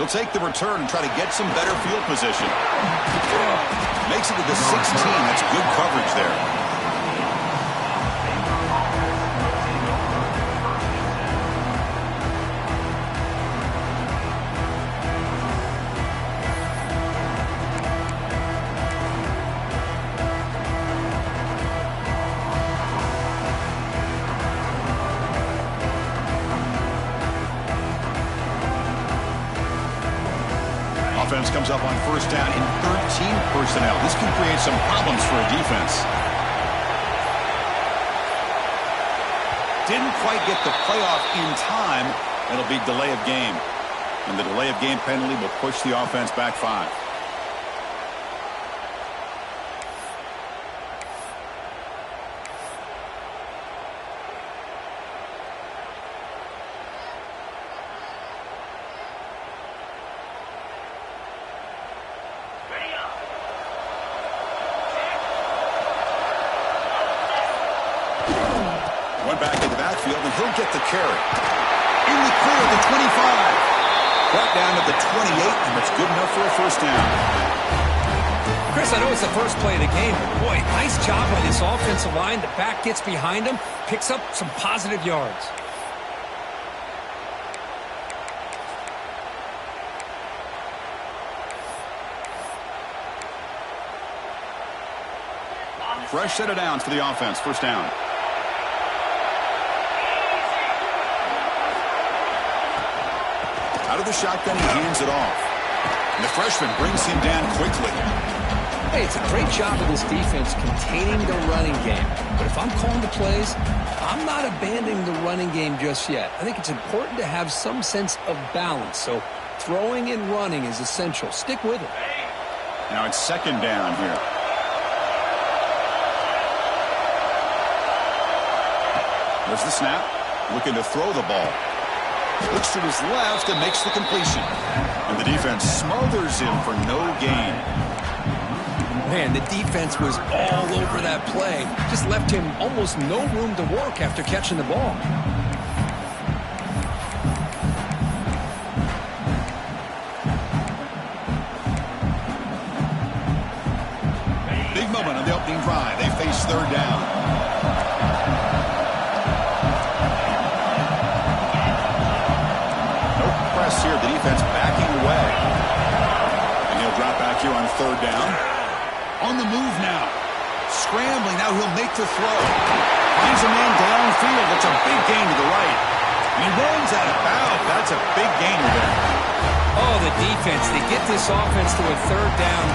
He'll take the return and try to get some better field position. Makes it to the 16. That's good coverage there. Offense comes up on first down in 13 personnel. This can create some problems for a defense. Didn't quite get the playoff in time. It'll be delay of game. And the delay of game penalty will push the offense back 5. Back into that field, and he'll get the carry. In the clear, the 25. Brought down to the 28, and it's good enough for a first down. Chris, I know it's the first play of the game, but boy, nice job by this offensive line. The back gets behind him, picks up some positive yards. Fresh set of downs for the offense. First down. Out of the shotgun, he hands it off. And the freshman brings him down quickly. Hey, it's a great job of this defense containing the running game. But if I'm calling the plays, I'm not abandoning the running game just yet. I think it's important to have some sense of balance. So throwing and running is essential. Stick with it. Now it's second down here. There's the snap. Looking to throw the ball. Looks to his left and makes the completion. And the defense smothers him for no gain. Man, the defense was all over that play. Just left him almost no room to work after catching the ball. Big moment on the opening drive. They face third down. Here, the defense backing away. And he'll drop back here on third down. On the move now. Scrambling. Now he'll make the throw. Finds a man downfield. That's a big gain to the right. And he runs out of bounds. That's a big gainer there. Oh, the defense. They get this offense to a third down.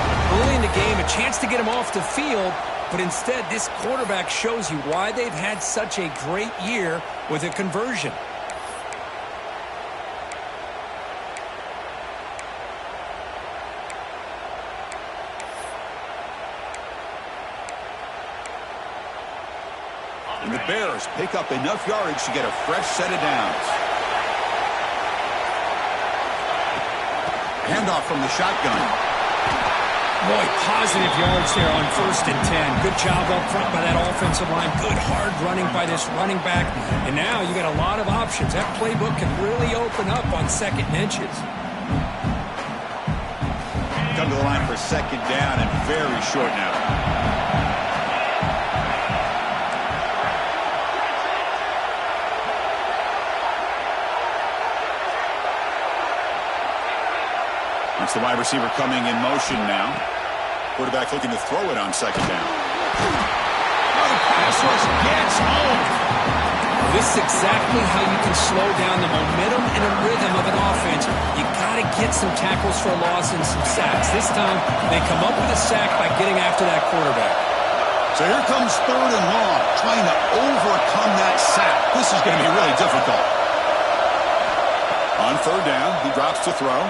Early in the game, a chance to get him off the field. But instead, this quarterback shows you why they've had such a great year with a conversion. And the Bears pick up enough yardage to get a fresh set of downs. Handoff from the shotgun. Boy, positive yards there on 1st and 10. Good job up front by that offensive line. Good hard running by this running back. And now you got a lot of options. That playbook can really open up on 2nd and inches. Come to the line for second down and very short now. It's the wide receiver coming in motion now. Quarterback looking to throw it on second down. Oh, the pass rush gets home. This is exactly how you can slow down the momentum and a rhythm of an offense. You got to get some tackles for a loss and some sacks. This time, they come up with a sack by getting after that quarterback. So here comes third and long, trying to overcome that sack. This is going to be really difficult. On third down, he drops to throw.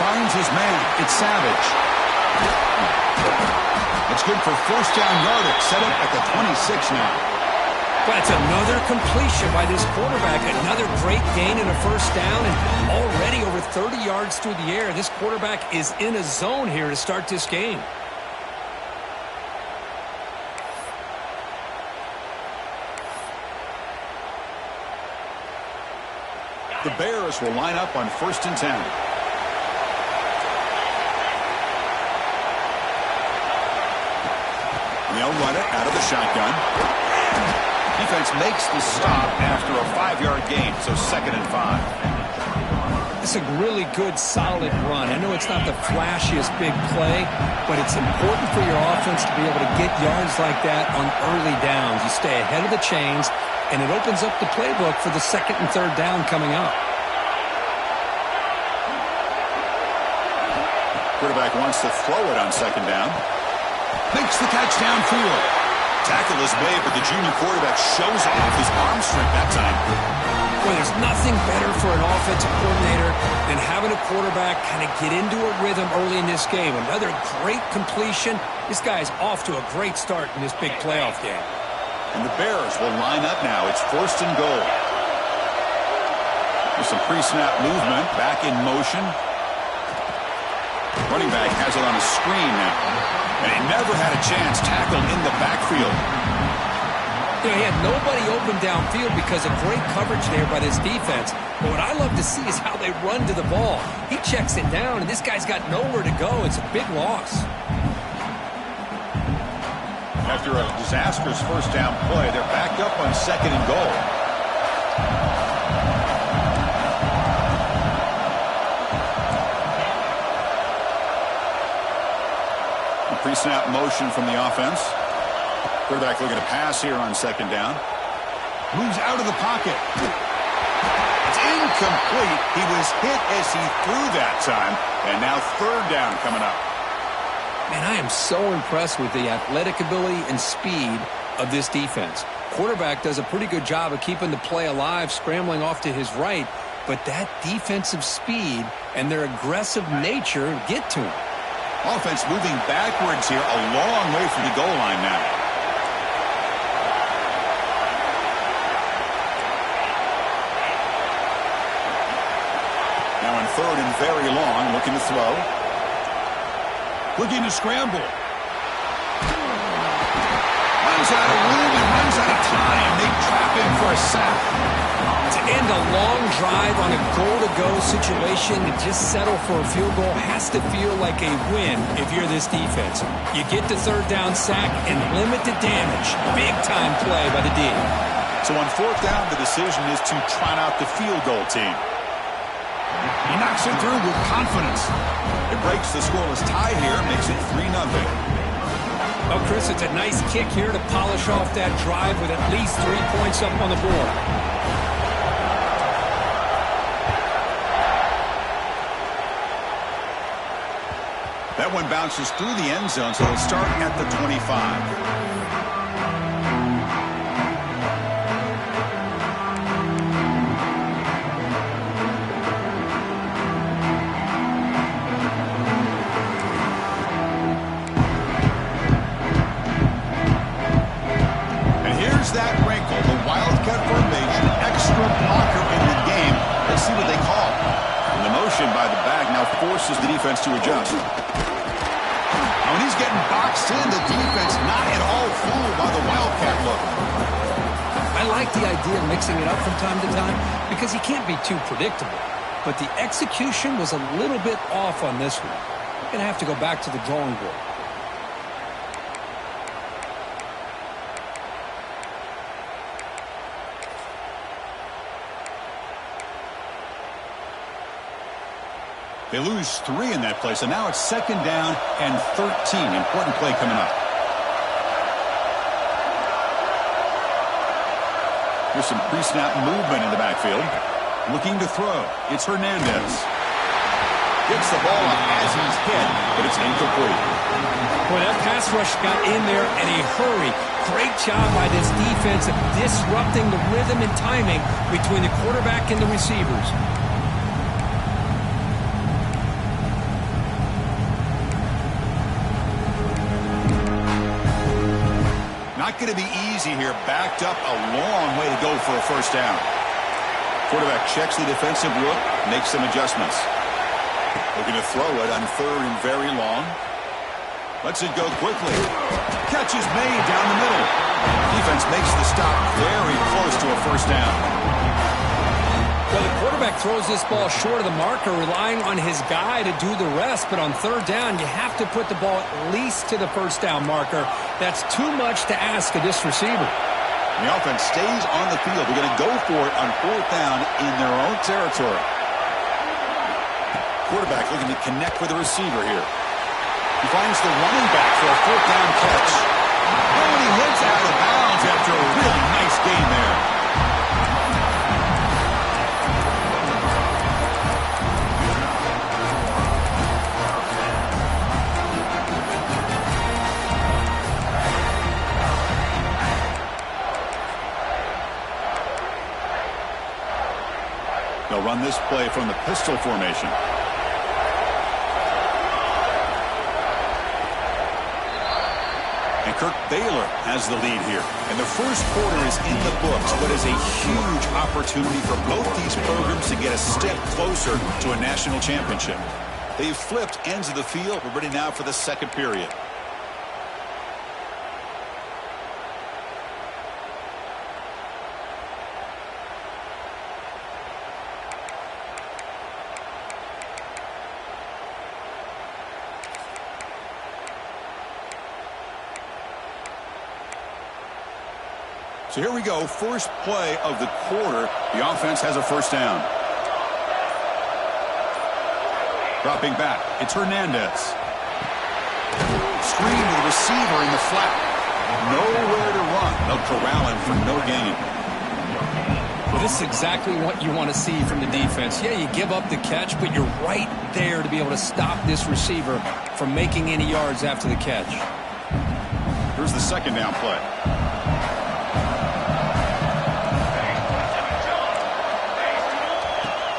Finds his man. It's Savage. It's good for first down yardage. Set up at the 26 now. That's another completion by this quarterback. Another great gain in a first down and already over 30 yards through the air. This quarterback is in a zone here to start this game. The Bears will line up on 1st and 10. And they'll run it out of the shotgun. Defense makes the stop after a 5-yard gain, so 2nd and 5. It's a really good, solid run. I know it's not the flashiest big play, but it's important for your offense to be able to get yards like that on early downs. You stay ahead of the chains, and it opens up the playbook for the 2nd and 3rd down coming up. Quarterback wants to throw it on 2nd down. Makes the catch downfield. Tackle is made, but the junior quarterback shows off his arm strength that time. Boy, there's nothing better for an offensive coordinator than having a quarterback kind of get into a rhythm early in this game. Another great completion. This guy is off to a great start in this big playoff game. And the Bears will line up now. It's 1st and goal. There's some pre-snap movement. Back in motion. Running back has it on a screen now. And he never had a chance tackled in the backfield. You know, he had nobody open downfield because of great coverage there by this defense. But what I love to see is how they run to the ball. He checks it down, and this guy's got nowhere to go. It's a big loss. After a disastrous 1st down play, they're backed up on 2nd and goal. Pre-snap motion from the offense. Quarterback looking to pass here on 2nd down. Moves out of the pocket. It's incomplete. He was hit as he threw that time. And now 3rd down coming up. Man, I am so impressed with the athletic ability and speed of this defense. Quarterback does a pretty good job of keeping the play alive, scrambling off to his right. But that defensive speed and their aggressive nature get to him. Offense moving backwards here, a long way from the goal line now. Now on 3rd and very long, looking to throw. Looking to scramble. Runs out of room and runs out of time. They trap him for a sack. To end a long drive on a goal-to-go situation, to just settle for a field goal has to feel like a win if you're this defense. You get the 3rd down sack and limit the damage. Big-time play by the D. So on 4th down, the decision is to trot out the field goal team. He knocks it through with confidence. It breaks the scoreless tie here, makes it 3-0. Oh, Chris, it's a nice kick here to polish off that drive with at least 3 points up on the board. That one bounces through the end zone, so they'll start at the 25. And here's that wrinkle, the Wildcat formation, extra blocker in the game. Let's see what they call. And the motion by the back now forces the defense to adjust. When he's getting boxed in, the defense not at all fooled by the Wildcat look. I like the idea of mixing it up from time to time because he can't be too predictable. But the execution was a little bit off on this one. We're going to have to go back to the drawing board. They lose 3 in that play, so now it's 2nd down and 13. Important play coming up. Here's some pre-snap movement in the backfield. Looking to throw. It's Hernandez. Gets the ball up as he's hit, but it's incomplete. Boy, that pass rush got in there in a hurry. Great job by this defense of disrupting the rhythm and timing between the quarterback and the receivers. Not going to be easy here. Backed up a long way to go for a 1st down. Quarterback checks the defensive look, makes some adjustments. Looking to throw it on 3rd and very long. Lets it go quickly. Catch is made down the middle. Defense makes the stop very close to a 1st down. Well, the quarterback throws this ball short of the marker, relying on his guy to do the rest. But on third down, you have to put the ball at least to the first down marker. That's too much to ask of this receiver. The offense stays on the field. They're going to go for it on fourth down in their own territory. Quarterback looking to connect with the receiver here. He finds the running back for a fourth down catch. And he hits out of bounds after a really nice gain there. They'll run this play from the pistol formation. And Kirk Baylor has the lead here. And the first quarter is in the books, but is a huge opportunity for both these programs to get a step closer to a national championship. They've flipped ends of the field. We're ready now for the second period. So here we go, first play of the quarter. The offense has a first down. Dropping back, it's Hernandez. Screen to the receiver in the flat. Nowhere to run. They'll corral him for no gain. Well, this is exactly what you want to see from the defense. Yeah, you give up the catch, but you're right there to be able to stop this receiver from making any yards after the catch. Here's the second down play.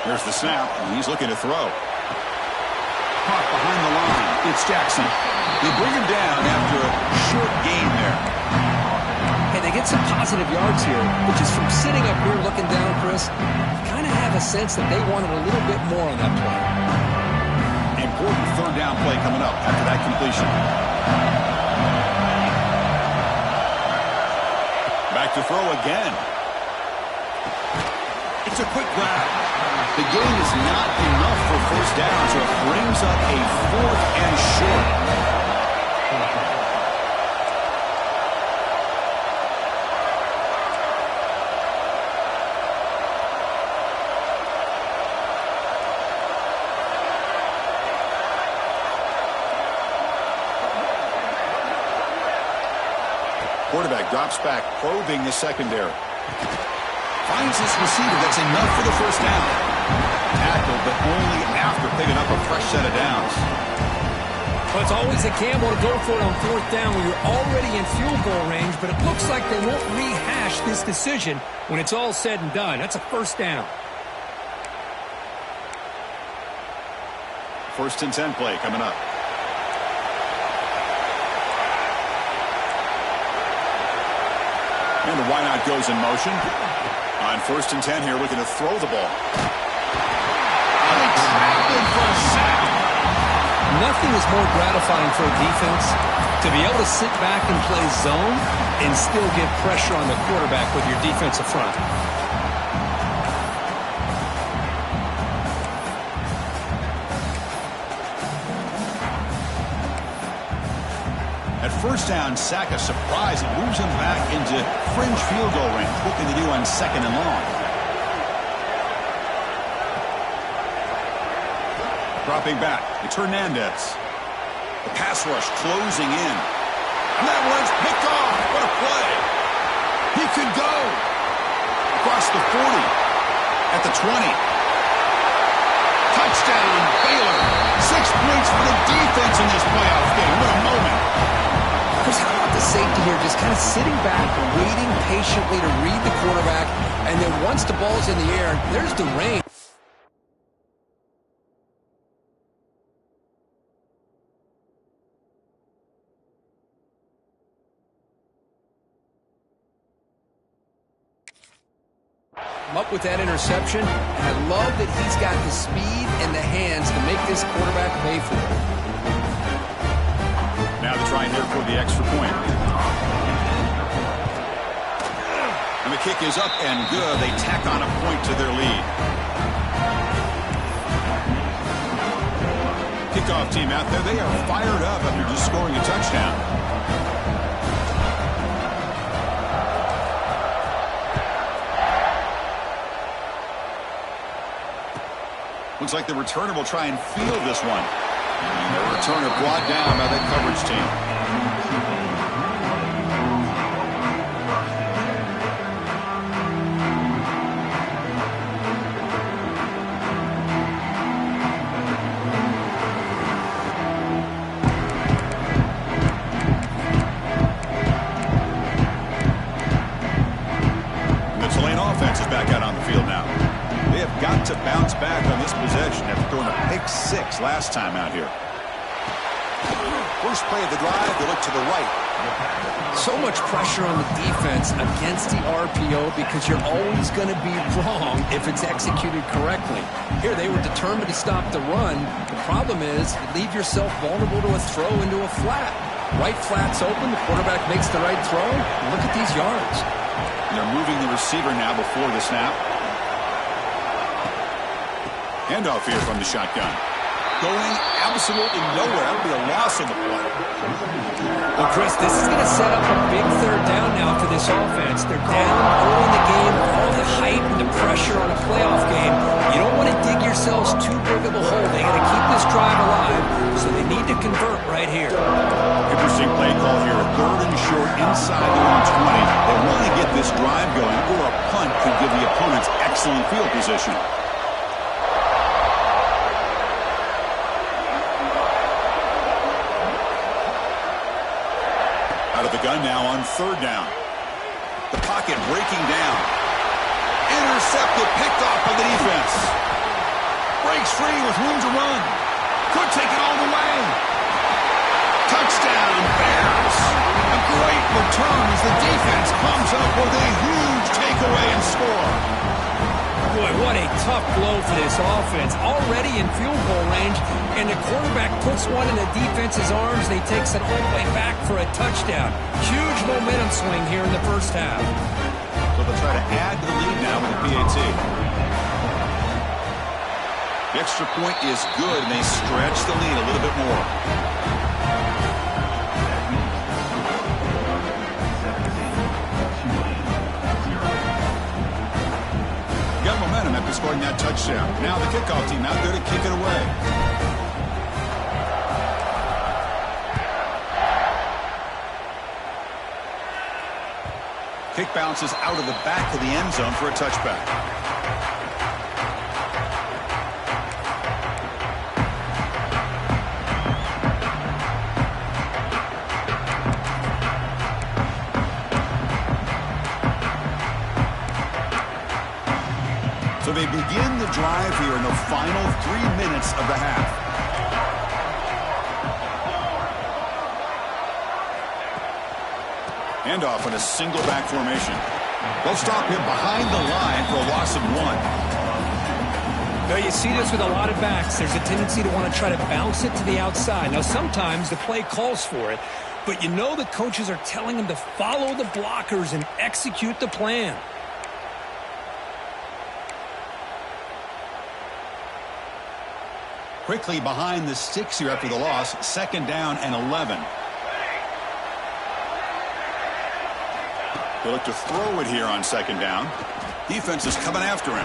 Here's the snap, and he's looking to throw. Caught behind the line. It's Jackson. They bring him down after a short gain there. Hey, they get some positive yards here, which is from sitting up here looking down, Chris. You kind of have a sense that they wanted a little bit more on that play. Important third down play coming up after that completion. Back to throw again. It's a quick grab. The gain is not enough for first down, so it brings up a fourth and short. Quarterback drops back, probing the secondary. Finds this receiver. That's enough for the first down. Tackled, but only after picking up a fresh set of downs. Well, it's always a gamble to go for it on fourth down when you're already in field goal range, but it looks like they won't rehash this decision when it's all said and done. That's a first down. First and 10 play coming up. And the wideout goes in motion. On first and 10 here, looking to throw the ball. For a sack. Nothing is more gratifying for a defense to be able to sit back and play zone and still get pressure on the quarterback with your defensive front. At first down, sack a surprise. It moves him back into fringe field goal range. What can they do on second and long? Dropping back, it's Hernandez. The pass rush closing in. And that one's picked off. What a play. He could go. Across the 40. At the 20. Touchdown, Baylor. 6 points for the defense in this playoff game. What a moment. Chris, how about the safety here? Just kind of sitting back, waiting patiently to read the quarterback, and then once the ball's in the air, there's the range. Up with that interception, and I love that he's got the speed and the hands to make this quarterback pay for it. Now they try here for the extra point. And the kick is up and good. They tack on a point to their lead. Kickoff team out there, they are fired up after just scoring a touchdown. Looks like the returner will try and field this one. And the returner brought down by that coverage team. To bounce back on this possession after throwing a pick 6 last time out here. First play of the drive, they look to the right. So much pressure on the defense against the RPO because you're always going to be wrong if it's executed correctly. Here they were determined to stop the run. The problem is you leave yourself vulnerable to a throw into a flat. Right flat's open, the quarterback makes the right throw. Look at these yards. And they're moving the receiver now before the snap. Handoff here from the shotgun. Going absolutely nowhere. That would be a loss on the play. Well, Chris, this is going to set up a big third down now for this offense. They're down early in the game, all the hype and the pressure on a playoff game. You don't want to dig yourselves too big of a hole. They got to keep this drive alive, so they need to convert right here. Interesting play call here. A third and short inside their own 20. They want to get this drive going, or a punt could give the opponents excellent field position. Out of the gun now on third down. The pocket breaking down. Intercepted, picked off by the defense. Breaks free with room to run. Could take it all the way. Touchdown, Bears. A great return as the defense comes up with a huge takeaway and score. Boy, what a tough blow for this offense. Already in field goal range, and the quarterback puts one in the defense's arms, and he takes it all the way back for a touchdown. Huge momentum swing here in the first half. So they'll try to add to the lead now with the PAT. The extra point is good, and they stretch the lead a little bit more. Got momentum after scoring that touchdown. Now the kickoff team out there to kick it away. Kick bounces out of the back of the end zone for a touchback. So they begin the drive here in the final 3 minutes of the half. Handoff in a single back formation. They'll stop him behind the line for a loss of 1. Now you see this with a lot of backs. There's a tendency to want to try to bounce it to the outside. Now sometimes the play calls for it, but you know the coaches are telling them to follow the blockers and execute the plan. Quickly behind the sticks here after the loss. 2nd down and 11. They look to throw it here on 2nd down. Defense is coming after him.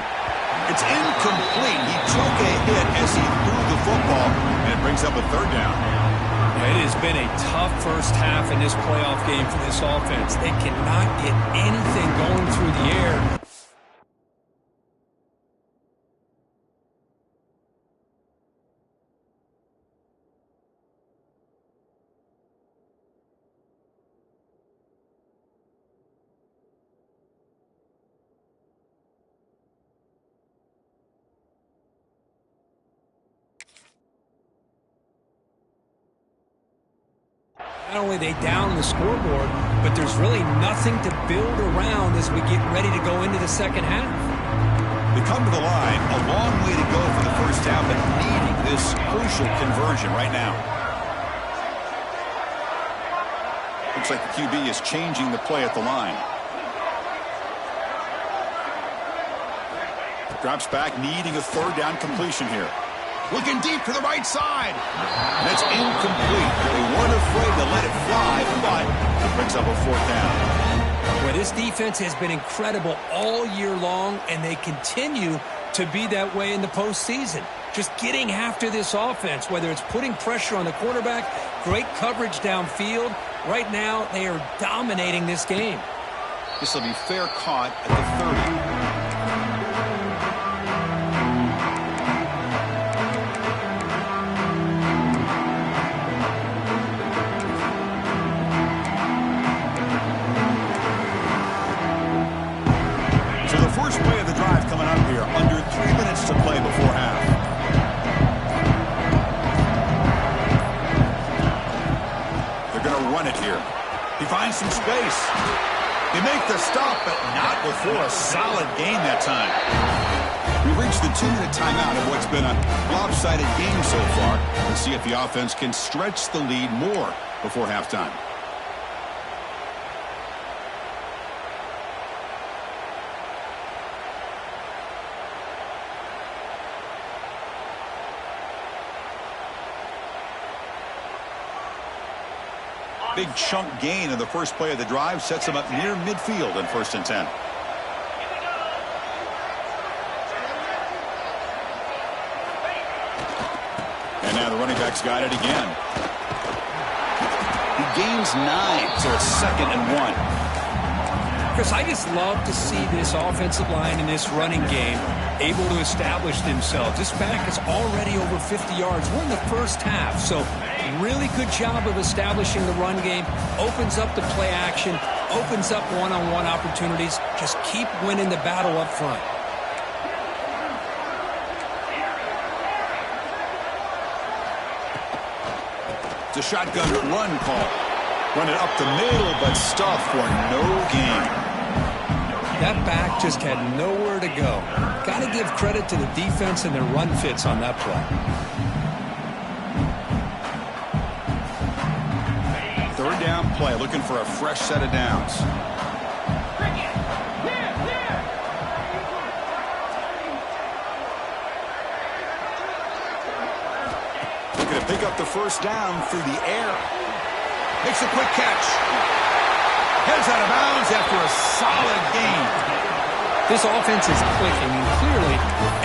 It's incomplete. He took a hit as he threw the football, and it brings up a 3rd down. It has been a tough first half in this playoff game for this offense. They cannot get anything going through the air. Not only are they down the scoreboard, but there's really nothing to build around as we get ready to go into the second half. They come to the line, a long way to go for the first half, but needing this crucial conversion right now. Looks like the QB is changing the play at the line. Drops back, needing a 3rd down completion here. Looking deep to the right side. That's incomplete. They weren't afraid to let it fly, but it brings up a fourth down. Well, this defense has been incredible all year long, and they continue to be that way in the postseason. Just getting after this offense, whether it's putting pressure on the quarterback, great coverage downfield. Right now, they are dominating this game. This will be fair caught at the 30. First play of the drive coming up here. Under 3 minutes to play before half. They're going to run it here. He finds some space. They make the stop, but not before a solid gain that time. We reached the 2-minute timeout of what's been a lopsided game so far. Let's see if the offense can stretch the lead more before halftime. Big chunk gain in the first play of the drive sets them up near midfield in 1st and 10. And now the running back's got it again. He gains 9, so it's 2nd and 1. Chris, I just love to see this offensive line in this running game able to establish themselves. This back is already over 50 yards. We're in the first half, so really good job of establishing the run game. Opens up the play action, opens up one-on-one opportunities. Just keep winning the battle up front. It's a shotgun run call. Run it up the middle, but stuff for no gain. That back just had nowhere to go. Got to give credit to the defense and their run fits on that play. 3rd down play, looking for a fresh set of downs. Looking to pick up the 1st down through the air. Makes a quick catch. Heads out of bounds after a solid gain. This offense is clicking, and clearly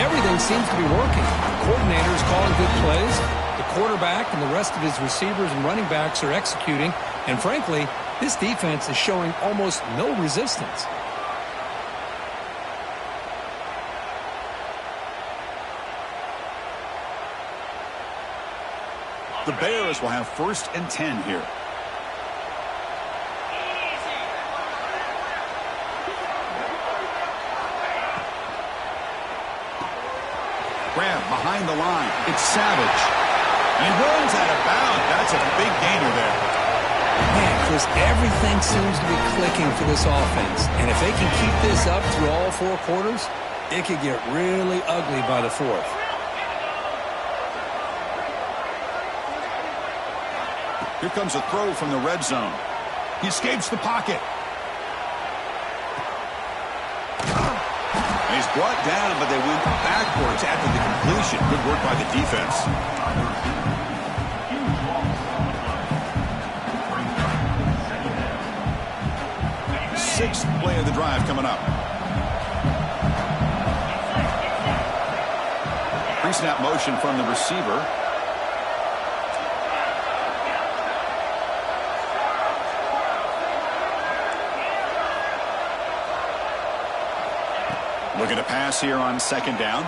everything seems to be working. The coordinator is calling good plays. The quarterback and the rest of his receivers and running backs are executing. And frankly, this defense is showing almost no resistance. The Bears will have 1st and 10 here. Grab behind the line. It's Savage. And he runs out of bounds. That's a big gainer there. Man, Chris, everything seems to be clicking for this offense. And if they can keep this up through all 4 quarters, it could get really ugly by the 4th. Here comes a throw from the red zone. He escapes the pocket. And he's brought down, but they went backwards after the completion. Good work by the defense. Sixth play of the drive coming up. Pre-snap motion from the receiver. Looking to pass here on 2nd down.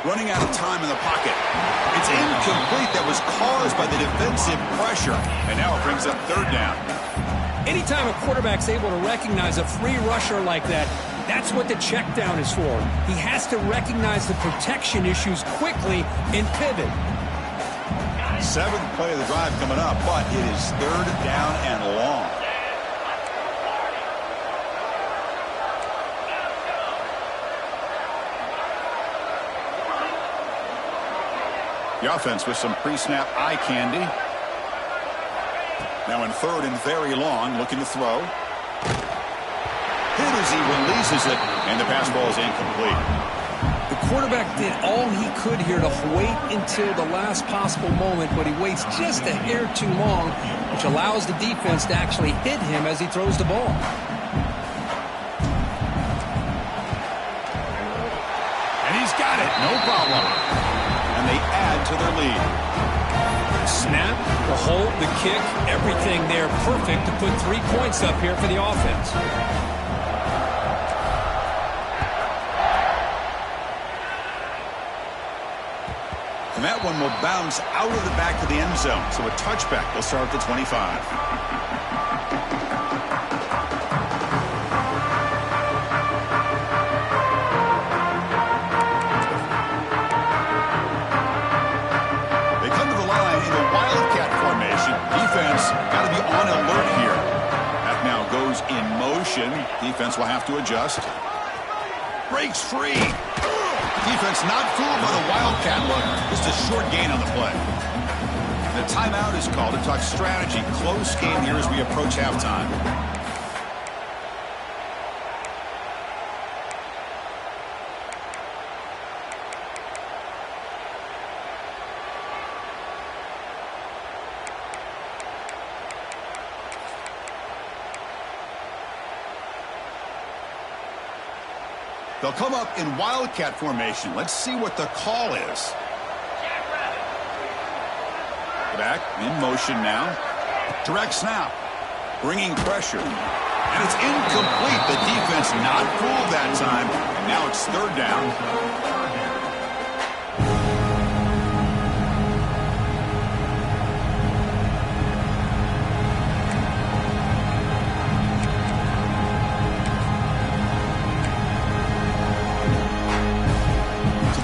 Running out of time in the pocket. It's incomplete. That was caused by the defensive pressure. And now it brings up 3rd down. Anytime a quarterback's able to recognize a free rusher like that, that's what the check down is for. He has to recognize the protection issues quickly and pivot. 7th play of the drive coming up, but it is 3rd down and long. The offense with some pre-snap eye candy. Now in 3rd and very long, looking to throw. Hit as he releases it, and the pass ball is incomplete. The quarterback did all he could here to wait until the last possible moment, but he waits just a hair too long, which allows the defense to actually hit him as he throws the ball. And he's got it, no problem. And they add to their lead. Snap, the hold, the kick, everything there perfect to put 3 points up here for the offense. And that one will bounce out of the back of the end zone. So a touchback will start at the 25. They come to the line in the Wildcat formation. Defense got to be on alert here. That now goes in motion. Defense will have to adjust. Breaks free. Defense not fooled by the Wildcat look. Just a short gain on the play. The timeout is called to talk strategy. Close game here as we approach halftime. They'll come up in Wildcat formation. Let's see what the call is. Back in motion now. Direct snap. Bringing pressure. And it's incomplete. The defense not fooled that time. And now it's third down.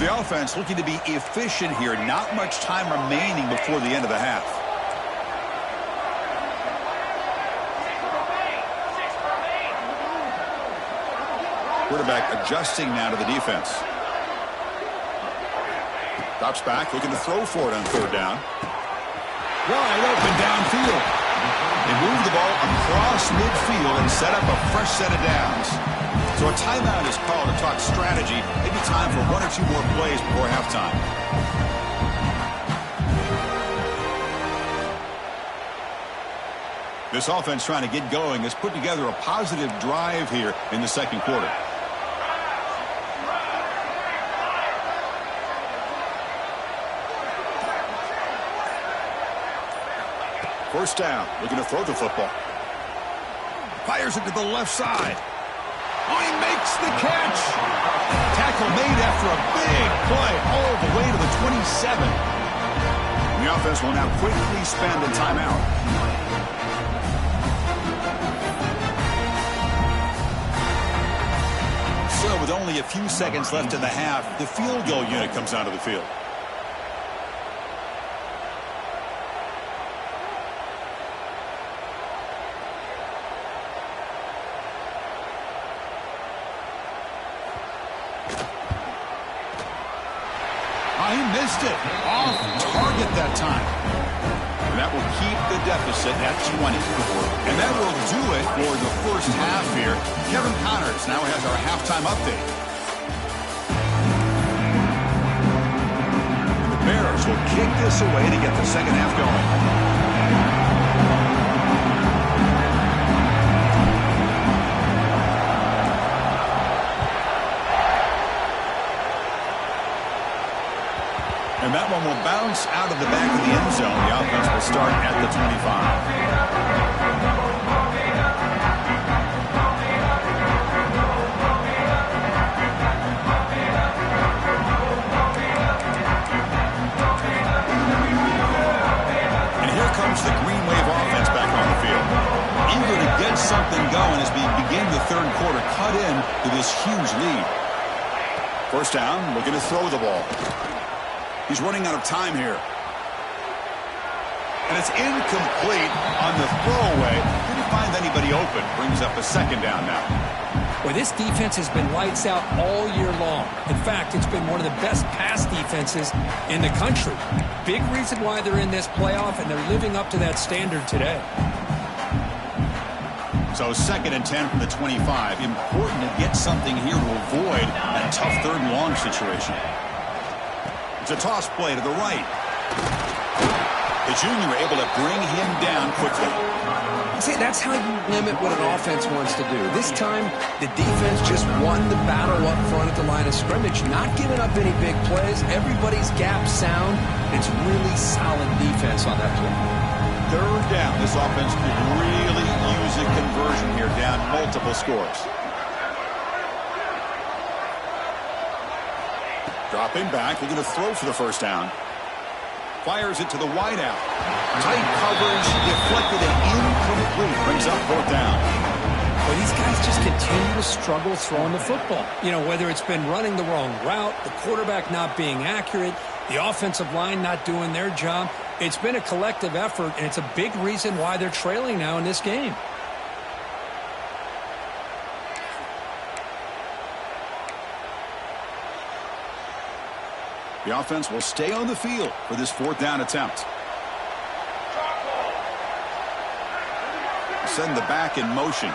The offense looking to be efficient here. Not much time remaining before the end of the half. Quarterback adjusting now to the defense. Drops back, looking to throw for it on third down. Wide open downfield. They move the ball across midfield and set up a fresh set of downs. So a timeout is called to talk strategy. Maybe time for 1 or 2 more plays before halftime. This offense trying to get going has put together a positive drive here in the second quarter. First down, looking to throw the football. Fires it to the left side. Oh, he makes the catch. Tackle made after a big play all the way to the 27. And the offense will now quickly spend a timeout. So with only a few seconds left in the half, the field goal unit comes onto the field. He missed it. Off target that time. And that will keep the deficit at 20. And that will do it for the first half here. Kevin Connors now has our halftime update. The Bears will kick this away to get the second half going. And that one will bounce out of the back of the end zone. The offense will start at the 25. And here comes the Green Wave offense back on the field. Eager to get something going as we begin the third quarter. Cut in to this huge lead. First down, looking to throw the ball. He's running out of time here. And it's incomplete on the throwaway. Didn't find anybody open. Brings up a second down now. Well, this defense has been lights out all year long. In fact, it's been one of the best pass defenses in the country. Big reason why they're in this playoff, and they're living up to that standard today. So 2nd and 10 from the 25. Important to get something here to avoid that tough 3rd and long situation. It's a toss play to the right. The junior able to bring him down quickly. See, that's how you limit what an offense wants to do. This time, the defense just won the battle up front at the line of scrimmage, not giving up any big plays. Everybody's gap sound. It's really solid defense on that play. 3rd down. This offense could really use a conversion here, down multiple scores. Dropping back, looking to throw for the 1st down. Fires it to the wideout. Tight coverage, deflected and incomplete. Brings up 4th down. But these guys just continue to struggle throwing the football. You know, whether it's been running the wrong route, the quarterback not being accurate, the offensive line not doing their job. It's been a collective effort, and it's a big reason why they're trailing now in this game. The offense will stay on the field for this 4th down attempt. Send the back in motion.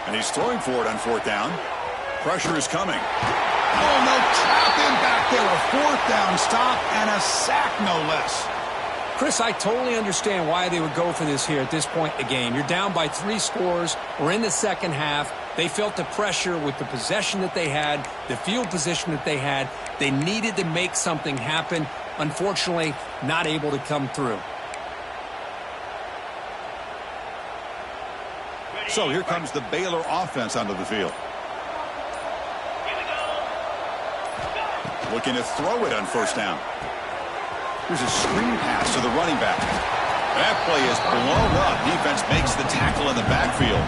And he's throwing for it on 4th down. Pressure is coming. Oh, no, trap him back there. A 4th down stop and a sack, no less. Chris, I totally understand why they would go for this here at this point in the game. You're down by 3 scores. We're in the 2nd half. They felt the pressure with the possession that they had, the field position that they had. They needed to make something happen. Unfortunately, not able to come through. So here comes the Baylor offense onto the field. Looking to throw it on 1st down. Here's a screen pass to the running back. That play is blown up. Defense makes the tackle in the backfield.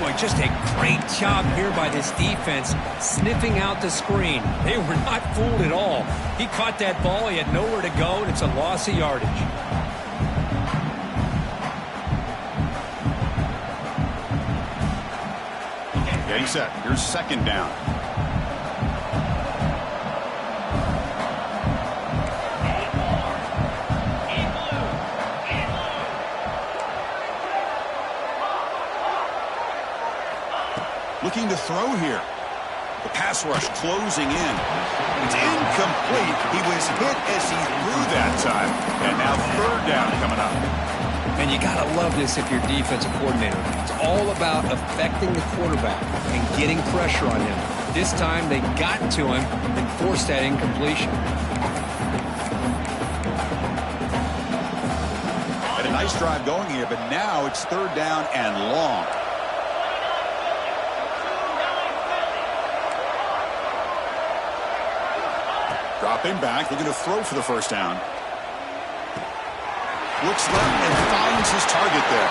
Boy, just a great job here by this defense, sniffing out the screen. They were not fooled at all. He caught that ball. He had nowhere to go, and it's a loss of yardage. Getting set. Here's 2nd down. Looking to throw here. The pass rush closing in. It's incomplete. He was hit as he threw that time. And now 3rd down coming up. And you got to love this if you're defensive coordinator. It's all about affecting the quarterback and getting pressure on him. This time they got to him and forced that incompletion. Had a nice drive going here, but now it's 3rd down and long. Dropping back, looking to throw for the 1st down. Looks left and finds his target there.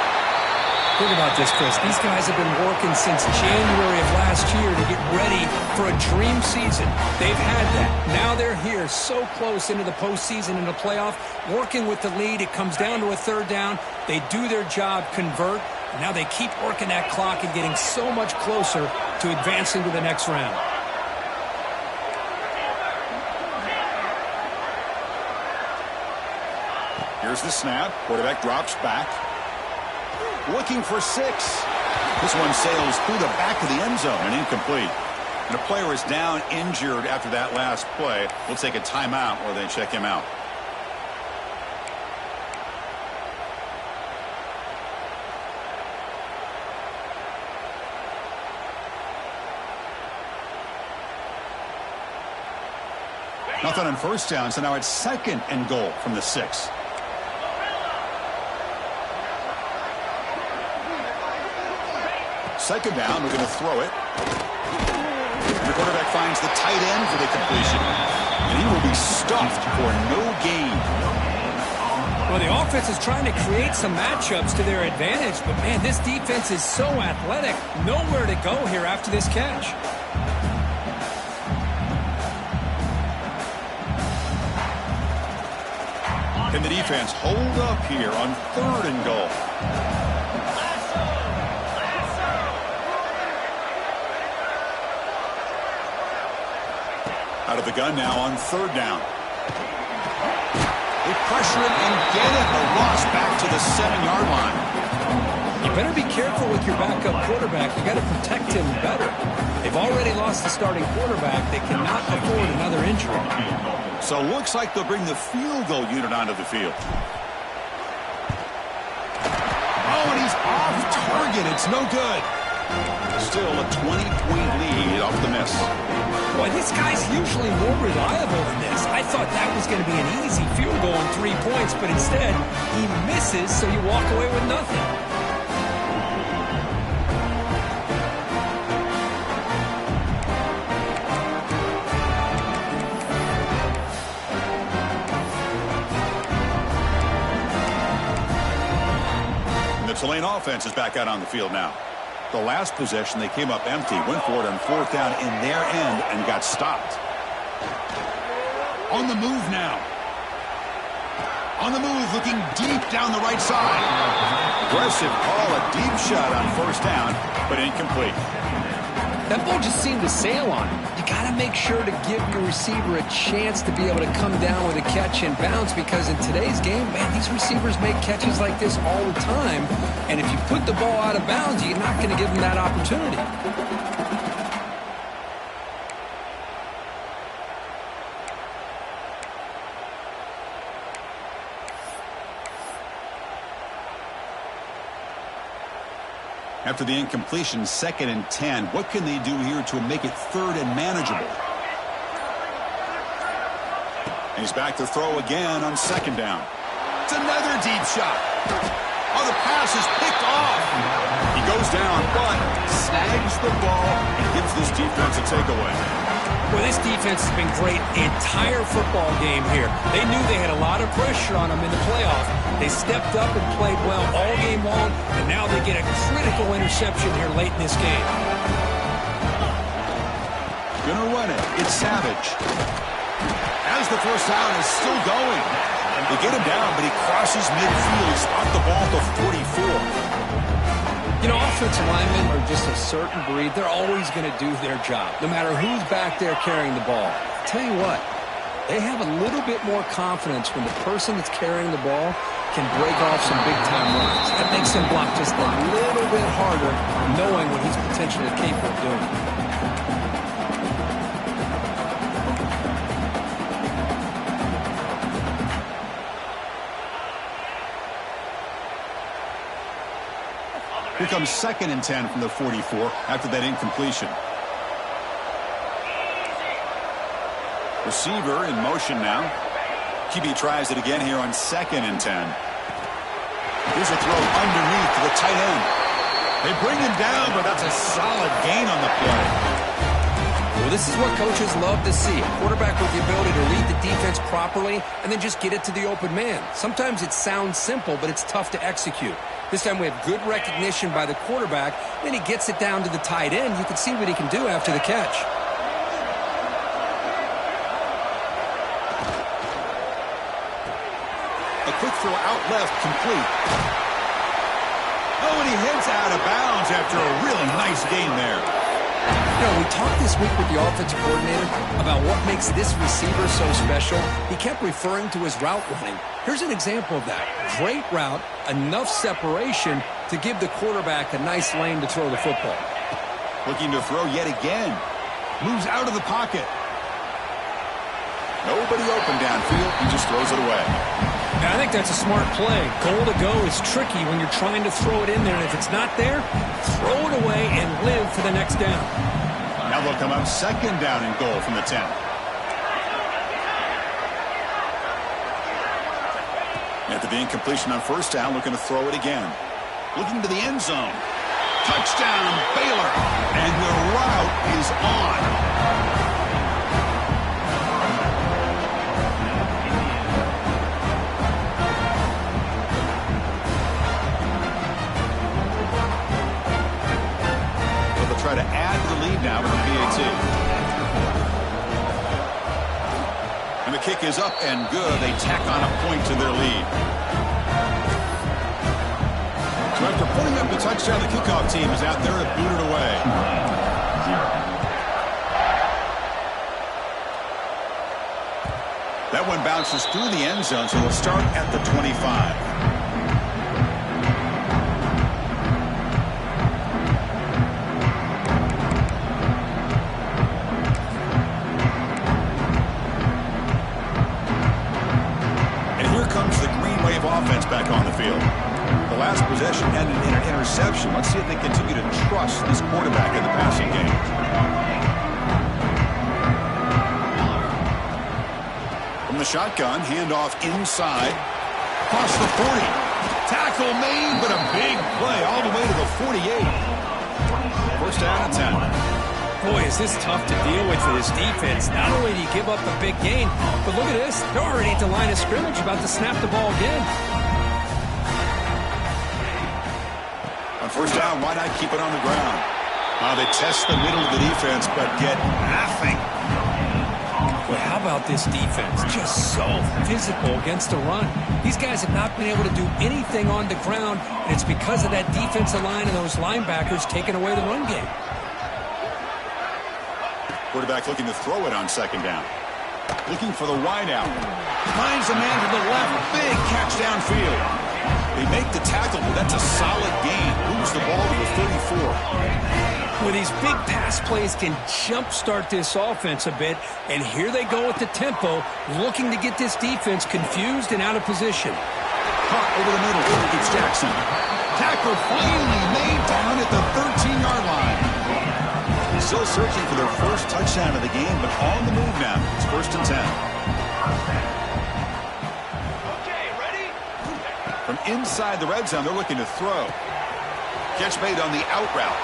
Think about this, Chris. These guys have been working since January of last year to get ready for a dream season. They've had that. Now they're here so close into the postseason and the playoff, working with the lead. It comes down to a 3rd down. They do their job, convert, and now they keep working that clock and getting so much closer to advancing to the next round. Here's the snap. Quarterback drops back. Looking for 6. This one sails through the back of the end zone and incomplete. And a player is down injured after that last play. We'll take a timeout while they check him out. Nothing on 1st down, so now it's 2nd and goal from the 6. Second down, we're going to throw it. And the quarterback finds the tight end for the completion. And he will be stuffed for no gain. Well, the offense is trying to create some matchups to their advantage, but, man, this defense is so athletic. Nowhere to go here after this catch. Can the defense hold up here on 3rd and goal? Out of the gun now on 3rd down. They pressure him and get it. The loss back to the 7-yard line. You better be careful with your backup quarterback. You got to protect him better. They've already lost the starting quarterback. They cannot afford another injury. So looks like they'll bring the field goal unit onto the field. Oh, and he's off target. It's no good. Still a 20-point lead off the miss. Boy, this guy's usually more reliable than this. I thought that was going to be an easy field goal and 3 points, but instead, he misses, so you walk away with nothing. And the Tulane offense is back out on the field now. The last possession, they came up empty, went for it on 4th down in their end, and got stopped. On the move now. On the move, looking deep down the right side. Aggressive call, a deep shot on 1st down, but incomplete. That ball just seemed to sail on him. You got to make sure to give your receiver a chance to be able to come down with a catch and bounce, because in today's game, man, these receivers make catches like this all the time. And if you put the ball out of bounds, you're not going to give them that opportunity. After the incompletion, 2nd and 10. What can they do here to make it 3rd and manageable? And he's back to throw again on 2nd down. It's another deep shot. Oh, the pass is picked off. He goes down, but snags the ball and gives this defense a takeaway. Well, this defense has been great the entire football game here. They knew they had a lot of pressure on them in the playoff. They stepped up and played well all game long, and now they get a critical interception here late in this game. Gonna run it. It's Savage. As the 1st down is still going. They get him down, but he crosses midfield. He's off the ball to 44. You know, offensive linemen are just a certain breed. They're always going to do their job, no matter who's back there carrying the ball. I'll tell you what, they have a little bit more confidence when the person that's carrying the ball can break off some big-time runs. That makes him block just a little bit harder, knowing what he's potentially capable of doing. Here comes 2nd and 10 from the 44 after that incompletion. Receiver in motion now. QB tries it again here on 2nd and 10. Here's a throw underneath to the tight end. They bring him down, but that's a solid gain on the play. Well, this is what coaches love to see. A quarterback with the ability to read the defense properly and then just get it to the open man. Sometimes it sounds simple, but it's tough to execute. This time we have good recognition by the quarterback. Then he gets it down to the tight end. You can see what he can do after the catch. A quick throw out left, complete. Oh, and he heads out of bounds after a really nice gain there. You know, we talked this week with the offensive coordinator about what makes this receiver so special. He kept referring to his route running. Here's an example of that. Great route, enough separation to give the quarterback a nice lane to throw the football. Looking to throw yet again. Moves out of the pocket. Nobody open downfield. He just throws it away. And I think that's a smart play. Goal to go is tricky when you're trying to throw it in there. And if it's not there, throw it away and live for the next down. Now they'll come up 2nd down and goal from the 10. After the incompletion on 1st down, looking to throw it again. Looking to the end zone. Touchdown, Baylor. And the route is on. Try to add to the lead now with the PAT. And the kick is up and good. They tack on a point to their lead. So after putting up the touchdown, the kickoff team is out there to boot it away. That one one bounces through the end zone, so they'll start at the 25. Offense back on the field. The last possession ended in an interception. Let's see if they continue to trust this quarterback in the passing game. From the shotgun, handoff inside. Across the 40. Tackle made, but a big play all the way to the 48. First down and 10. Boy, is this tough to deal with for this defense. Not only do you give up a big gain, but look at this. They're already at the line of scrimmage, about to snap the ball again. On first down, why not keep it on the ground? They test the middle of the defense, but get nothing. Well, how about this defense? Just so physical against the run. These guys have not been able to do anything on the ground, and it's because of that defensive line and those linebackers taking away the run game. Quarterback looking to throw it on second down. Looking for the wide out. Finds a man to the left. Big catch downfield. They make the tackle, but that's a solid gain. Moves the ball to the 34. Well, these big pass plays can jumpstart this offense a bit, and here they go with the tempo, looking to get this defense confused and out of position. Caught over the middle. It's Jackson. Tackle finally made down at the 13-yard line. Still searching for their first touchdown of the game, but on the move now. It's first and 10. Okay, ready? From inside the red zone, they're looking to throw. Catch made on the out route.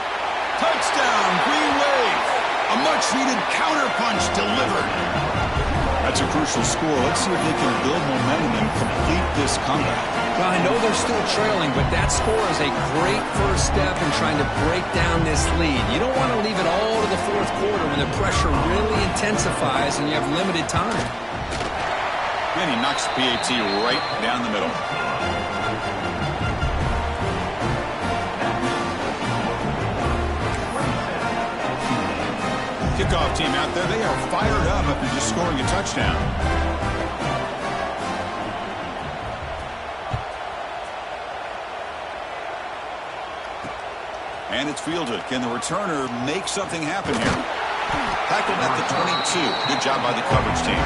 Touchdown, Green Wave. A much-needed counter-punch delivered. That's a crucial score. Let's see if they can build momentum and complete this comeback. Well, I know they're still trailing, but that score is a great first step in trying to break down this lead. You don't want to leave it all to the fourth quarter when the pressure really intensifies and you have limited time. And he knocks the PAT right down the middle. Kickoff team out there, they are fired up after just scoring a touchdown. And it's fielded. Can the returner make something happen here? Tackled at the 22. Good job by the coverage team.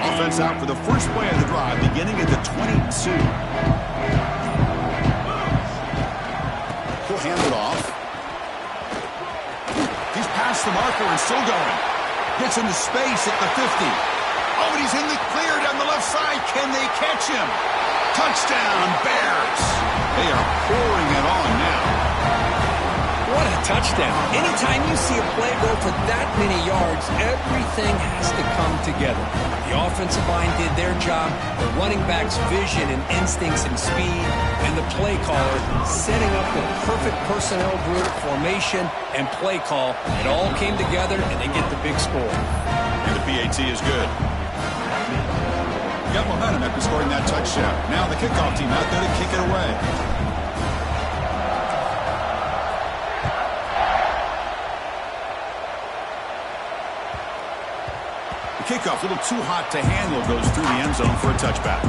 Offense out for the first play of the drive, beginning at the 22. He'll hand it off. He's past the marker and still going. Gets into space at the 50. Oh, and he's in the clear down the left side. Can they catch him? Touchdown, Bears. They are pouring it on now. What a touchdown. Anytime you see a play go for that many yards, everything has to come together. The offensive line did their job, the running back's vision and instincts and speed, and the play caller setting up the perfect personnel group, formation, and play call. It all came together, and they get the big score. And the PAT is good. Got momentum after scoring that touchdown. Now the kickoff team out there to kick it away. Kickoff, a little too hot to handle, goes through the end zone for a touchback.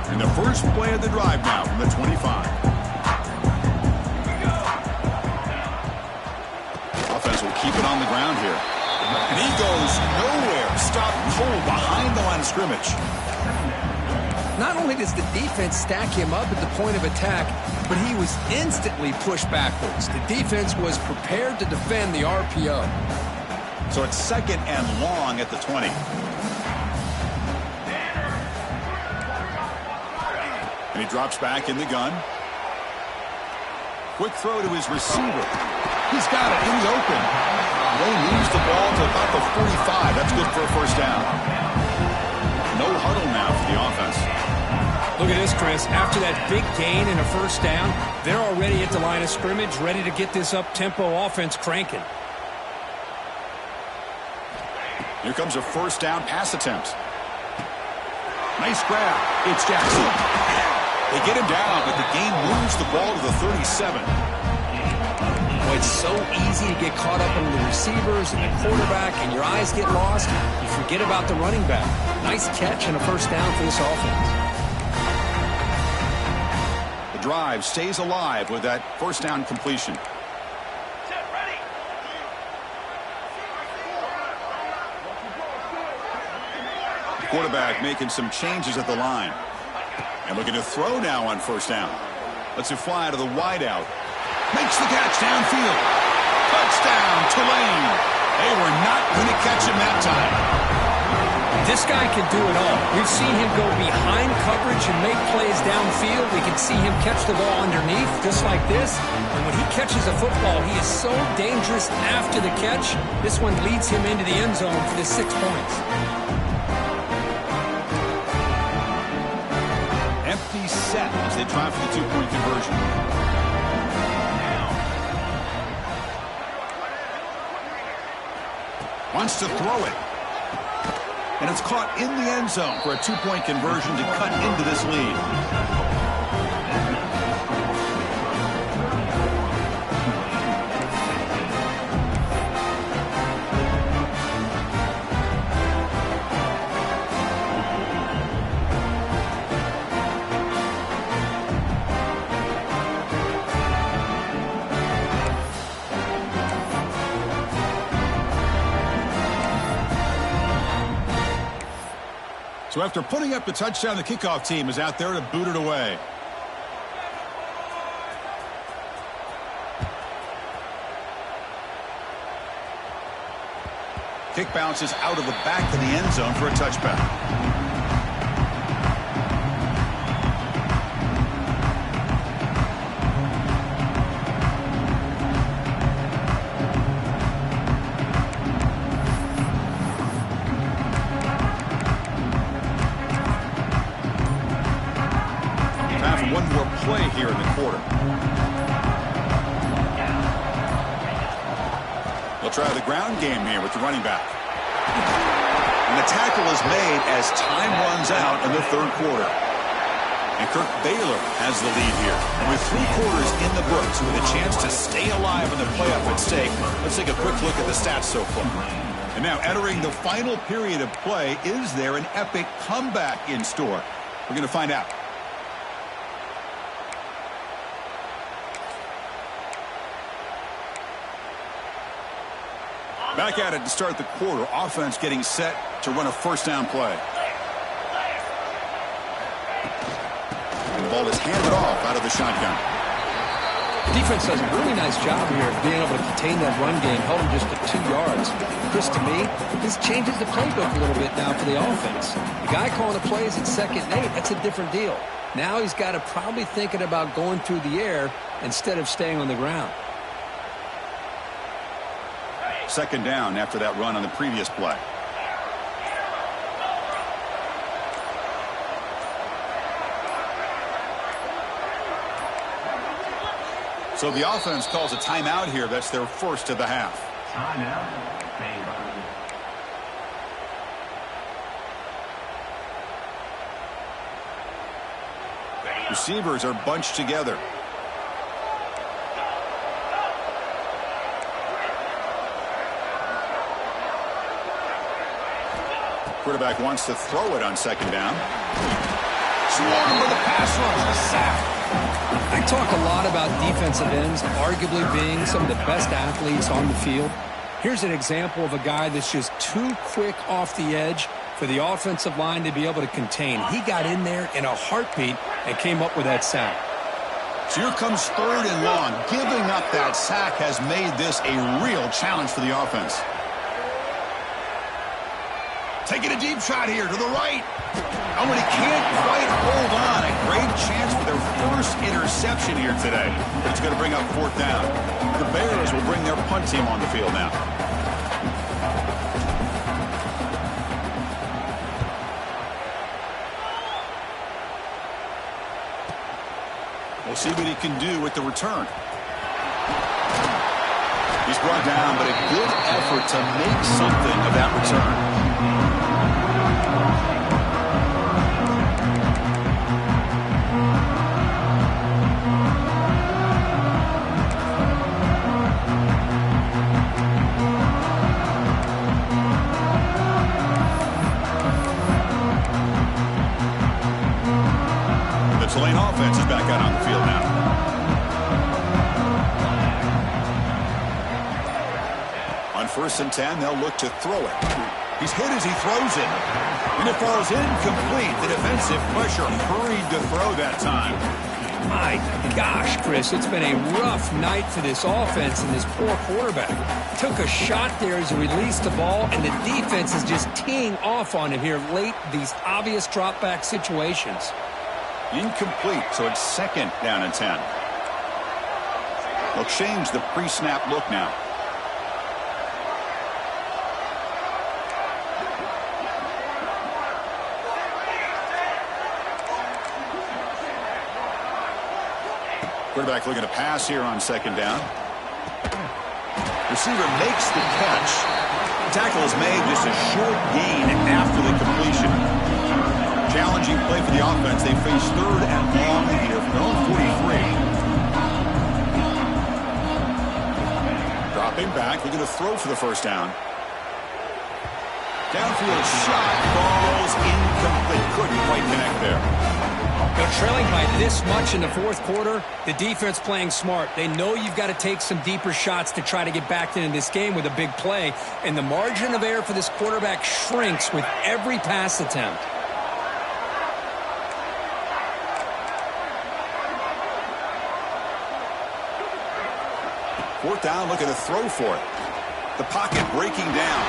And the first play of the drive now from the 25. Keep it on the ground here. And he goes nowhere. Stopped cold behind the line of scrimmage. Not only does the defense stack him up at the point of attack, but he was instantly pushed backwards. The defense was prepared to defend the RPO. So it's second and long at the 20. And he drops back in the gun. Quick throw to his receiver. He's got it in the open. They moves the ball to about the 45. That's good for a first down. No huddle now for the offense. Look at this, Chris. After that big gain and a first down, they're already at the line of scrimmage, ready to get this up-tempo offense cranking. Here comes a first down pass attempt. Nice grab. It's Jackson. They get him down, but the game moves the ball to the 37. Boy, it's so easy to get caught up in the receivers and the quarterback, and your eyes get lost. You forget about the running back. Nice catch and a first down for this offense. The drive stays alive with that first down completion. Set, ready. The quarterback making some changes at the line. And looking to throw now on first down. Lets it fly to the wideout. Makes the catch downfield. Touchdown, Tulane. They were not going to catch him that time. This guy can do it all. We've seen him go behind coverage and make plays downfield. We can see him catch the ball underneath, just like this. And when he catches a football, he is so dangerous after the catch. This one leads him into the end zone for the 6 points. Empty set as they try for the 2-point conversion. Wants to throw it. And it's caught in the end zone for a 2-point conversion to cut into this lead. So after putting up the touchdown, the kickoff team is out there to boot it away. Kick bounces out of the back of the end zone for a touchback. One more play here in the quarter. They'll try the ground game here with the running back. And the tackle is made as time runs out in the third quarter. And Kirk Baylor has the lead here. And with 3 quarters in the books with a chance to stay alive in the playoff at stake, let's take a quick look at the stats so far. And now entering the final period of play, is there an epic comeback in store? We're going to find out. Back at it to start the quarter. Offense getting set to run a first down play. And the ball is handed off out of the shotgun. Defense does a really nice job here of being able to contain that run game. Held him just to 2 yards. Chris, to me, this changes the playbook a little bit now for the offense. The guy calling the plays at 2nd and 8, that's a different deal. Now he's got to probably thinking about going through the air instead of staying on the ground. 2nd down after that run on the previous play. So the offense calls a timeout here. That's their first of the half. Receivers are bunched together. Quarterback wants to throw it on 2nd down. Swarmed with a pass rush, a sack. I talk a lot about defensive ends arguably being some of the best athletes on the field. Here's an example of a guy that's just too quick off the edge for the offensive line to be able to contain. He got in there in a heartbeat and came up with that sack. So here comes 3rd and long. Giving up that sack has made this a real challenge for the offense. Taking a deep shot here to the right. Oh, and he can't quite hold on. A great chance for their first interception here today. But it's going to bring up 4th down. The Bears will bring their punt team on the field now. We'll see what he can do with the return. He's brought down, but a good effort to make something of that return. The Tulane offense is back out on the field now. On 1st and 10, they'll look to throw it. He's hit as he throws it. And it falls incomplete. The defensive pressure hurried to throw that time. My gosh, Chris, it's been a rough night for this offense and this poor quarterback. Took a shot there as he released the ball, and the defense is just teeing off on him here late, these obvious drop-back situations. Incomplete, so it's 2nd down and 10. They'll change the pre-snap look now. Quarterback looking to pass here on 2nd down. Receiver makes the catch. The tackle is made, just a short gain after the completion. Challenging play for the offense. They face 3rd and long here from their own 43. Dropping back, looking to throw for the 1st down. Downfield shot, falls incomplete. Couldn't quite connect there. They're trailing by this much in the 4th quarter. The defense playing smart. They know you've got to take some deeper shots to try to get back into this game with a big play. And the margin of error for this quarterback shrinks with every pass attempt. Fourth down, looking to throw for it. The pocket breaking down.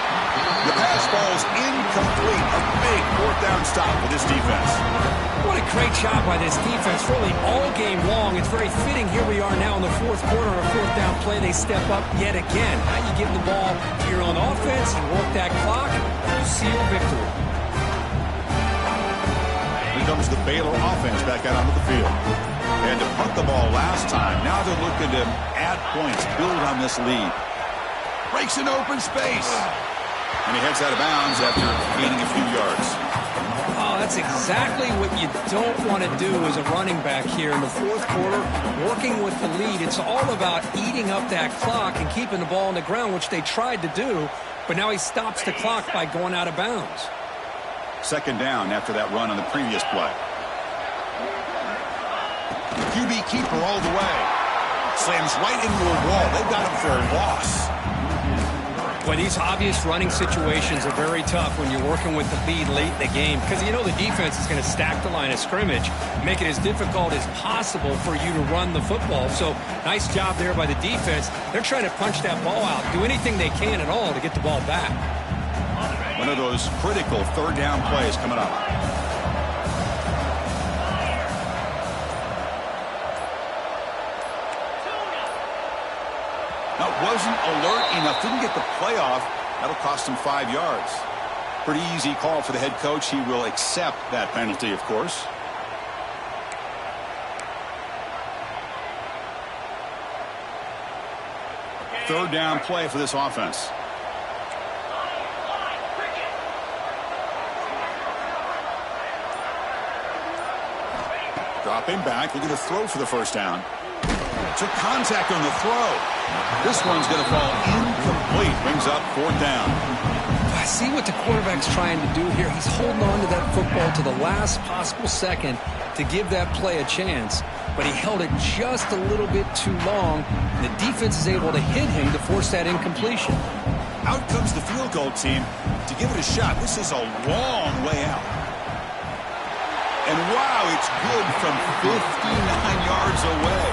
The pass falls incomplete. A big 4th down stop for this defense. What a great job by this defense, really all game long. It's very fitting. Here we are now in the 4th quarter on a 4th down play. They step up yet again. Now you give the ball to your own offense, you work that clock, you seal victory. Here comes the Baylor offense back out onto the field. They had to punt the ball last time. Now they're looking to add points, build on this lead. Breaks an open space. And he heads out of bounds after gaining a few yards. Oh, that's exactly what you don't want to do as a running back here in the 4th quarter. Working with the lead, it's all about eating up that clock and keeping the ball on the ground, which they tried to do. But now he stops the clock by going out of bounds. 2nd down after that run on the previous play. QB keeper all the way. Slams right into a wall. They've got him for a loss. Well, these obvious running situations are very tough when you're working with the lead late in the game because you know the defense is going to stack the line of scrimmage, make it as difficult as possible for you to run the football. So nice job there by the defense. They're trying to punch that ball out, do anything they can at all to get the ball back. One of those critical 3rd down plays coming up. Now, wasn't alert enough, didn't get the play off. That'll cost him 5 yards. Pretty easy call for the head coach. He will accept that penalty, of course. Third down play for this offense. Dropping back, looking to throw for the 1st down. Took contact on the throw. This one's going to fall incomplete. Brings up 4th down. I see what the quarterback's trying to do here. He's holding on to that football to the last possible second to give that play a chance. But he held it just a little bit too long. And the defense is able to hit him to force that incompletion. Out comes the field goal team to give it a shot. This is a long way out. And wow, it's good from 59 yards away.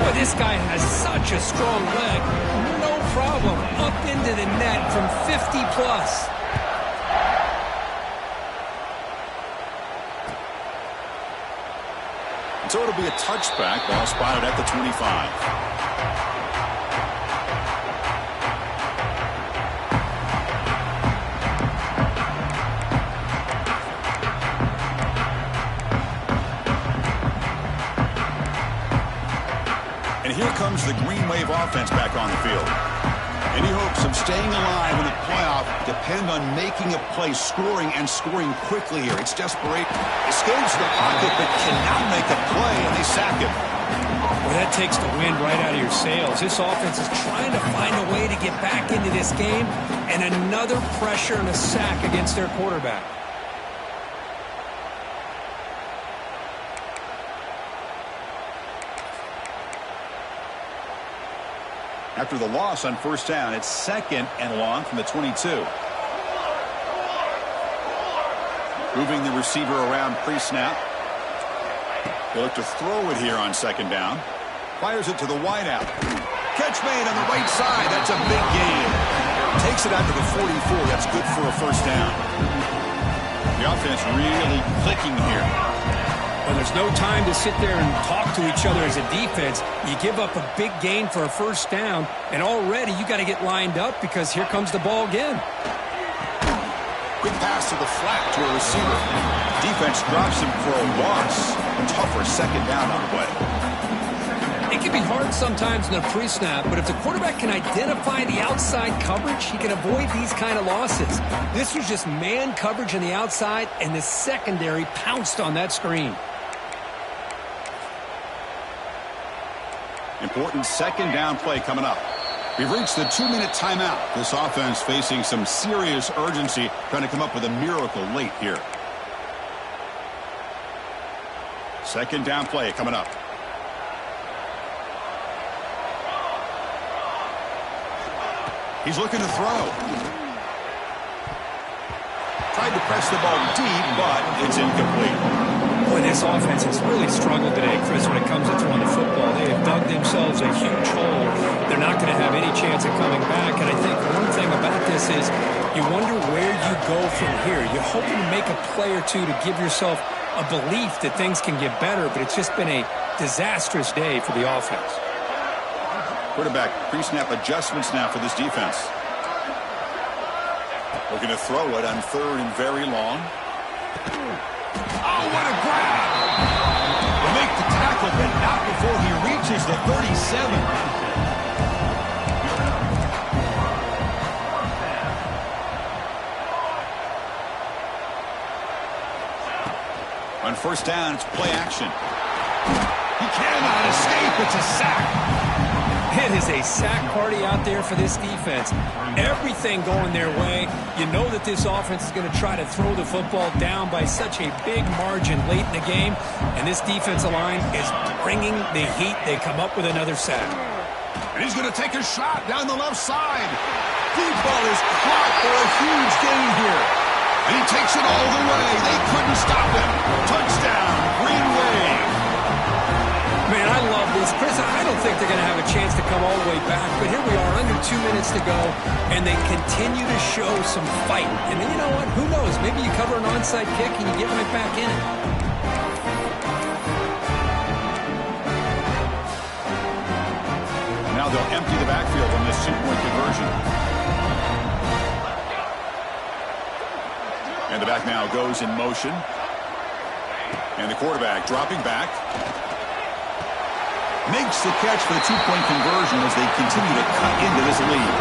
Boy, this guy has such a strong leg. No problem. Up into the net from 50 plus. And so it'll be a touchback. Ball spotted at the 25. And here comes the Green Wave offense back on the field. Any hopes of staying alive in the playoff depend on making a play, scoring, and scoring quickly here. It's desperate. Escapes the pocket, but cannot make a play, and they sack him. Well, that takes the wind right out of your sails. This offense is trying to find a way to get back into this game, and another pressure and a sack against their quarterback. After the loss on first down, it's 2nd and long from the 22. Moving the receiver around pre-snap. They look to throw it here on 2nd down. Fires it to the wideout. Catch made on the right side. That's a big gain. Takes it out to the 44. That's good for a first down. The offense really clicking here. Well, there's no time to sit there and talk to each other as a defense. You give up a big gain for a first down, and already you got to get lined up because here comes the ball again. Quick pass to the flat to a receiver. Defense drops him for a loss. A tougher 2nd down on the way. It can be hard sometimes in a pre-snap, but if the quarterback can identify the outside coverage, he can avoid these kind of losses. This was just man coverage on the outside, and the secondary pounced on that screen. Important 2nd down play coming up. We've reached the 2-minute timeout. This offense facing some serious urgency, trying to come up with a miracle late here. 2nd down play coming up. He's looking to throw. Tried to press the ball deep, but it's incomplete. Boy, this offense has really struggled today, Chris, when it comes to throwing the football. They have dug themselves a huge hole. They're not going to have any chance of coming back. And I think one thing about this is you wonder where you go from here. You're hoping to make a play or two to give yourself a belief that things can get better, but it's just been a disastrous day for the offense. Quarterback pre-snap adjustments now for this defense. Looking to throw it on 3rd and very long. Oh, what a grab! Will make the tackle, but not before he reaches the 37. On first down, it's play action. He cannot escape. It's a sack. It is a sack party out there for this defense. Everything going their way. You know that this offense is going to try to throw the football down by such a big margin late in the game. And this defensive line is bringing the heat. They come up with another sack. And he's going to take a shot down the left side. Deep ball is caught for a huge gain here. And he takes it all the way. They couldn't stop him. Touchdown, Green Wave. Man, I love this. Chris, I don't think they're going to have a chance to come all the way back, but here we are, under 2 minutes to go, and they continue to show some fight. And then you know what? Who knows? Maybe you cover an onside kick and you get right back in it. Now they'll empty the backfield on this 2-point conversion. And the back now goes in motion. And the quarterback dropping back. Makes the catch for the 2-point conversion as they continue to cut into this lead.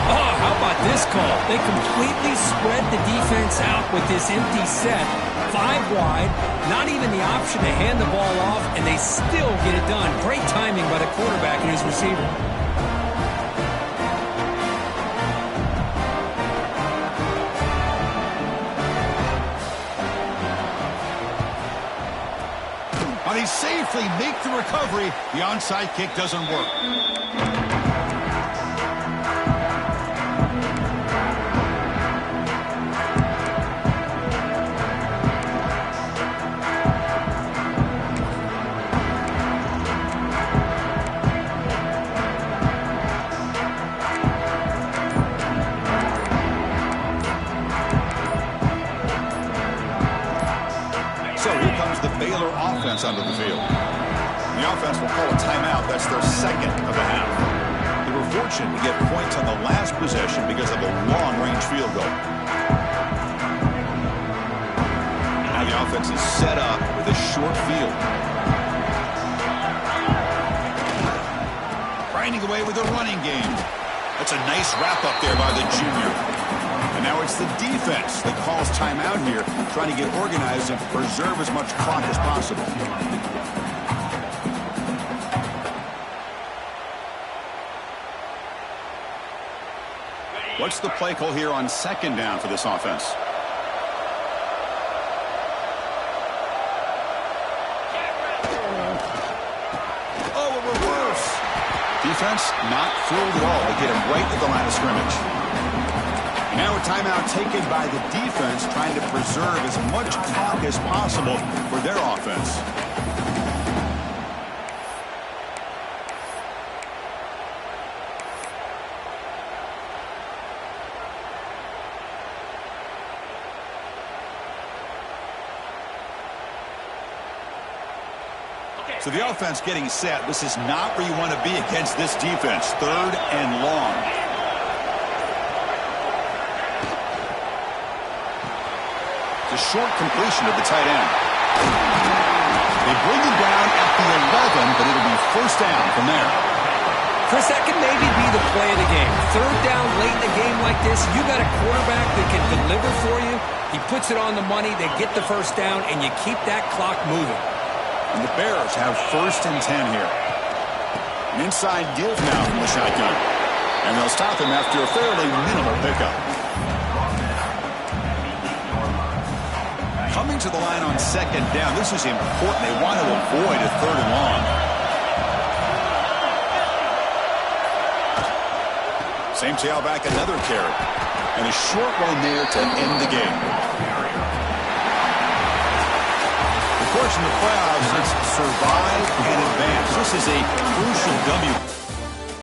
Oh, how about this call? They completely spread the defense out with this empty set. 5 wide, not even the option to hand the ball off, and they still get it done. Great timing by the quarterback and his receiver. They safely make the recovery. The onside kick doesn't work. Onto the field. The offense will call a timeout. That's their 2nd of the half. They were fortunate to get points on the last possession because of a long-range field goal. Now the offense is set up with a short field. Nice wrap-up there by the junior. And now it's the defense that calls timeout here, trying to get organized and preserve as much clock as possible. What's the play call here on second down for this offense? Oh, a reverse. Defense not fooled at all. They get him right at the line of scrimmage. Now a timeout taken by the defense, trying to preserve as much clock as possible for their offense. So the offense getting set. This is not where you want to be against this defense. Third and long. It's a short completion of the tight end. They bring him down at the 11, but it'll be first down from there. Chris, that can maybe be the play of the game. Third down late in a game like this, you got a quarterback that can deliver for you. He puts it on the money. They get the first down, and you keep that clock moving. And the Bears have first and 10 here. An inside give now from the shotgun. And they'll stop him after a fairly minimal pickup. Coming to the line on second down. This is important. They want to avoid a third and long. Same tailback, another carry. And a short one there to end the game. Of course, in the playoffs, it's survive and advance. This is a crucial W.